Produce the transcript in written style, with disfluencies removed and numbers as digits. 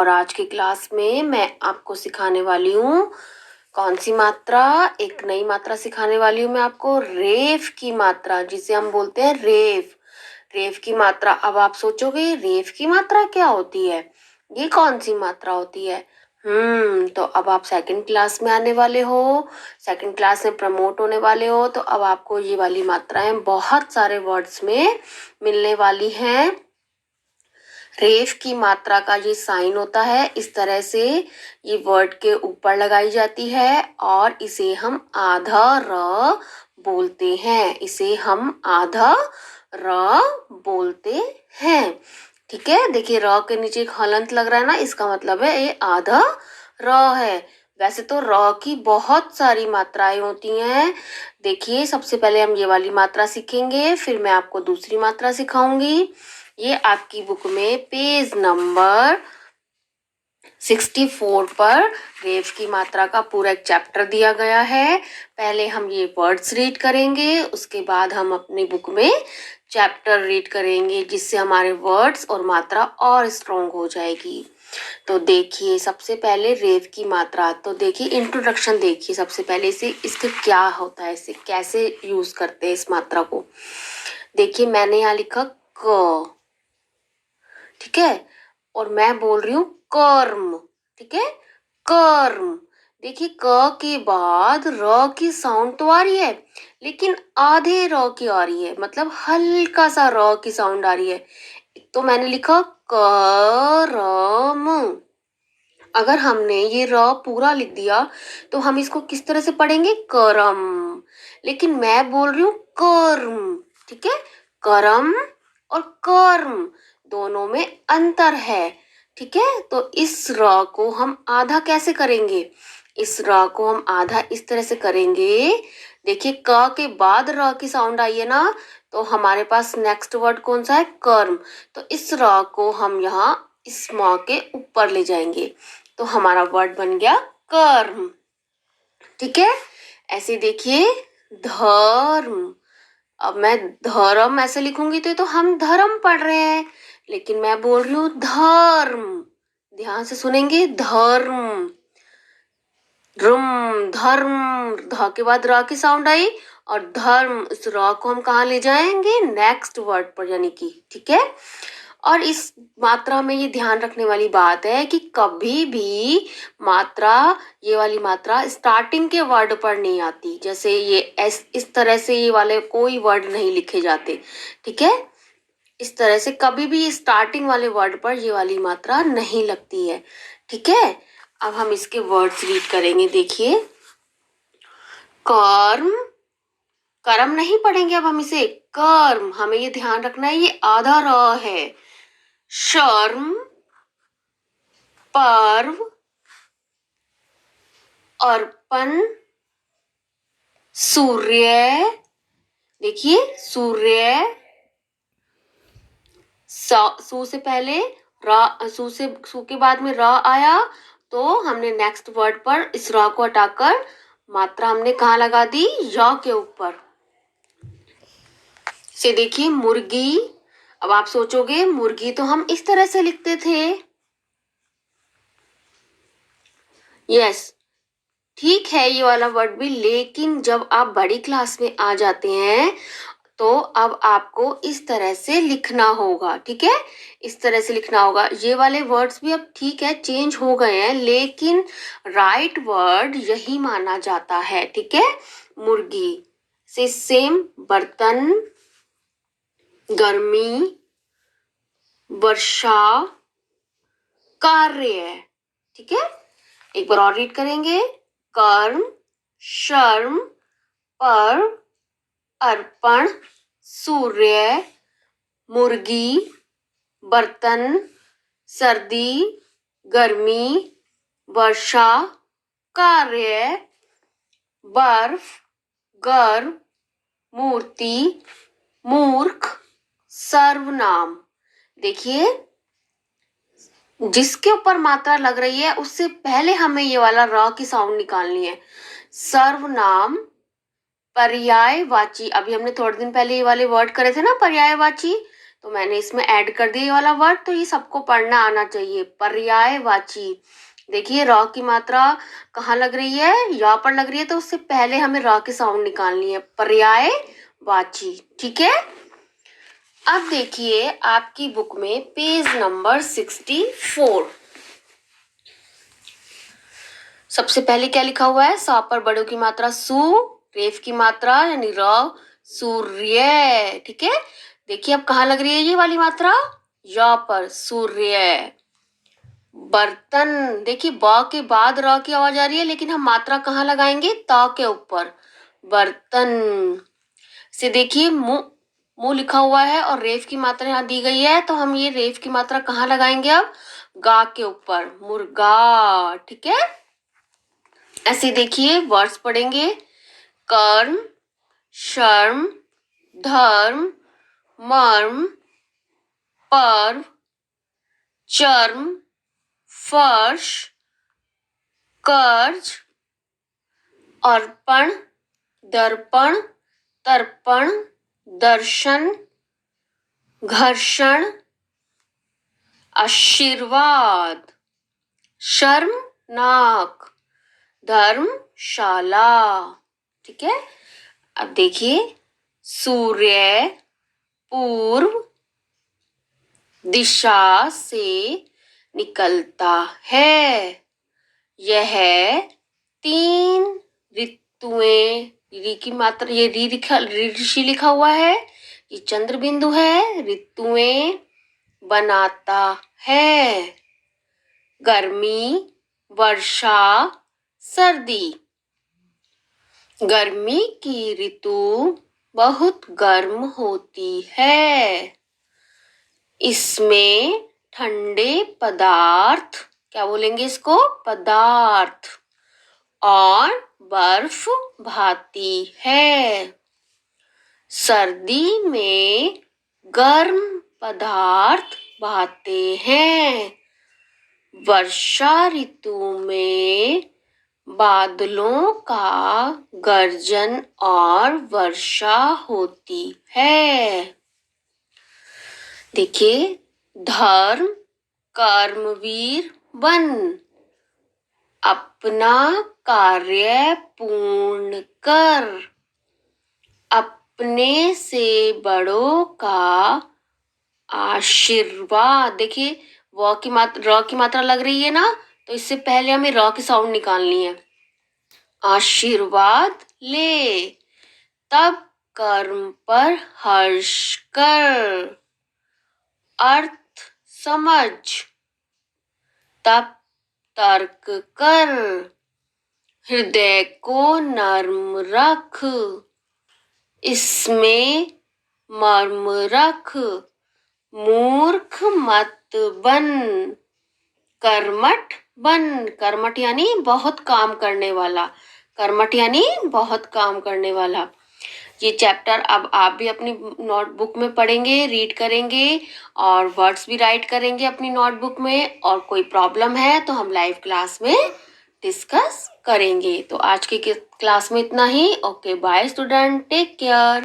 और आज की क्लास में मैं आपको सिखाने वाली हूँ कौन सी मात्रा। एक नई मात्रा सिखाने वाली हूँ मैं आपको, रेफ की मात्रा, जिसे हम बोलते हैं रेफ। रेफ की मात्रा। अब आप सोचोगे रेफ की मात्रा क्या होती है, ये कौन सी मात्रा होती है। तो अब आप सेकंड क्लास में आने वाले हो, सेकंड क्लास में प्रमोट होने वाले हो, तो अब आपको ये वाली मात्राएं बहुत सारे वर्ड्स में मिलने वाली हैं। रेफ की मात्रा का ये साइन होता है, इस तरह से ये वर्ड के ऊपर लगाई जाती है और इसे हम आधा र बोलते हैं। इसे हम आधा र बोलते हैं। ठीक है, देखिए र के नीचे एक हलंत लग रहा है ना, इसका मतलब है ये आधा र है। वैसे तो र की बहुत सारी मात्राएं होती हैं। देखिए, सबसे पहले हम ये वाली मात्रा सीखेंगे, फिर मैं आपको दूसरी मात्रा सिखाऊंगी। ये आपकी बुक में पेज नंबर 64 पर रेफ की मात्रा का पूरा एक चैप्टर दिया गया है। पहले हम ये वर्ड्स रीड करेंगे, उसके बाद हम अपनी बुक में चैप्टर रीड करेंगे, जिससे हमारे वर्ड्स और मात्रा और स्ट्रॉन्ग हो जाएगी। तो देखिए, सबसे पहले रेफ की मात्रा, तो देखिए इंट्रोडक्शन देखिए सबसे पहले इसे, इसके क्या होता है, इसे कैसे यूज करते हैं इस मात्रा को। देखिए मैंने यहाँ लिखा क, ठीक है, और मैं बोल रही हूँ कर्म। ठीक है, कर्म। देखिए क के बाद र की साउंड तो आ रही है, लेकिन आधे र की आ रही है, मतलब हल्का सा र की साउंड आ रही है। तो मैंने लिखा करम। अगर हमने ये र पूरा लिख दिया तो हम इसको किस तरह से पढ़ेंगे, करम। लेकिन मैं बोल रही हूँ कर्म। ठीक है, करम और कर्म दोनों में अंतर है। ठीक है, तो इस र को हम आधा कैसे करेंगे, इस र को हम आधा इस तरह से करेंगे। देखिए क के बाद र की साउंड आई है ना, तो हमारे पास नेक्स्ट वर्ड कौन सा है, कर्म। तो इस र को हम यहाँ इस म के ऊपर ले जाएंगे, तो हमारा वर्ड बन गया कर्म। ठीक है, ऐसे देखिए धर्म। अब मैं धर्म ऐसे लिखूंगी तो हम धर्म पढ़ रहे हैं, लेकिन मैं बोल रही हूँ धर्म। ध्यान से सुनेंगे, धर्म, रुम, धर्म। ध के बाद र की साउंड आई और धर्म, इस र को हम कहाँ ले जाएंगे, नेक्स्ट वर्ड पर, यानी कि। ठीक है, और इस मात्रा में ये ध्यान रखने वाली बात है कि कभी भी मात्रा, ये वाली मात्रा स्टार्टिंग के वर्ड पर नहीं आती। जैसे ये इस तरह से ये वाले कोई वर्ड नहीं लिखे जाते। ठीक है, इस तरह से कभी भी स्टार्टिंग वाले वर्ड पर ये वाली मात्रा नहीं लगती है। ठीक है, अब हम इसके वर्ड्स रीड करेंगे। देखिए कर्म, कर्म नहीं पढ़ेंगे अब हम इसे, कर्म। हमें ये ध्यान रखना है ये आधा र है। शर्म, पर्व, अर्पण, सूर्य। देखिए सूर्य, सू से पहले रा, सू के बाद में रा आया, तो हमने नेक्स्ट वर्ड पर इस रा को हटाकर मात्रा हमने कहाँ लगा दी, या के ऊपर से। देखिए मुर्गी। अब आप सोचोगे मुर्गी तो हम इस तरह से लिखते थे। यस, ठीक है ये वाला वर्ड भी, लेकिन जब आप बड़ी क्लास में आ जाते हैं तो अब आपको इस तरह से लिखना होगा। ठीक है, इस तरह से लिखना होगा। ये वाले वर्ड्स भी अब ठीक है चेंज हो गए हैं, लेकिन राइट वर्ड यही माना जाता है। ठीक है, मुर्गी से सेम, बर्तन, गर्मी, वर्षा, कार्य। ठीक है, एक बार और रीड करेंगे। कर्म, शर्म, पर्व, अर्पण, सूर्य, मुर्गी, बर्तन, सर्दी, गर्मी, वर्षा, कार्य, बर्फ, गर्भ, मूर्ति, मूर्ख, सर्वनाम। देखिए जिसके ऊपर मात्रा लग रही है उससे पहले हमें ये वाला र की साउंड निकालनी है। सर्वनाम, पर्यायवाची। अभी हमने थोड़े दिन पहले ये वाले वर्ड करे थे ना पर्यायवाची, तो मैंने इसमें ऐड कर दिया ये वाला वर्ड। तो ये सबको पढ़ना आना चाहिए। पर्यायवाची, देखिए र की मात्रा कहाँ लग रही है, यहाँ पर लग रही है, तो उससे पहले हमें र की साउंड निकालनी है। पर्यायवाची, ठीक है। अब देखिए आपकी बुक में पेज नंबर 64, सबसे पहले क्या लिखा हुआ है, सा पर बड़ों की मात्रा सु, रेफ की मात्रा यानी र, सूर्य, ठीक है। देखिए अब कहाँ लग रही है ये वाली मात्रा, या पर, सूर्य। बर्तन, देखिए ब के बाद र की आवाज आ रही है, लेकिन हम मात्रा कहाँ लगाएंगे, त के ऊपर, बर्तन। से देखिए मुंह लिखा हुआ है और रेफ की मात्रा यहाँ दी गई है, तो हम ये रेफ की मात्रा कहाँ लगाएंगे अब, गा के ऊपर, मुर्गा, ठीक है। ऐसे देखिए वर्ड्स पढ़ेंगे, कर्म, शर्म, धर्म, मर्म, पर्व, चर्म, फर्श, कर्ज, अर्पण, दर्पण, तर्पण, दर्शन, घर्षण, आशीर्वाद, शर्मनाक, धर्मशाला, ठीक है। अब देखिए सूर्य पूर्व दिशा से निकलता है। यह 3 ऋतुएं, री की मात्रा, ये ऋषि लिखा हुआ है, ये चंद्र बिंदु है, ऋतुएं बनाता है। गर्मी, वर्षा, सर्दी। गर्मी की ऋतु बहुत गर्म होती है। इसमें ठंडे पदार्थ, क्या बोलेंगे इसको, पदार्थ, और बर्फ भाती है। सर्दी में गर्म पदार्थ भाते हैं। वर्षा ऋतु में बादलों का गर्जन और वर्षा होती है। देखिए धर्म कर्मवीर बन, अपना कार्य पूर्ण कर, अपने से बड़ों का आशीर्वाद। देखिए र की मात्रा लग रही है ना, तो इससे पहले हमें र की साउंड निकालनी है। आशीर्वाद ले, तब कर्म पर हर्ष कर, अर्थ समझ, तब तर्क कर, हृदय को नर्म रख, इसमें मर्म रख, मूर्ख मत बन, कर्मठ बन। कर्मठ यानी बहुत काम करने वाला, कर्मठ यानी बहुत काम करने वाला। ये चैप्टर अब आप भी अपनी नोटबुक में पढ़ेंगे, रीड करेंगे और वर्ड्स भी राइट करेंगे अपनी नोटबुक में। और कोई प्रॉब्लम है तो हम लाइव क्लास में डिस्कस करेंगे। तो आज की क्लास में इतना ही। Okay bye student, take care.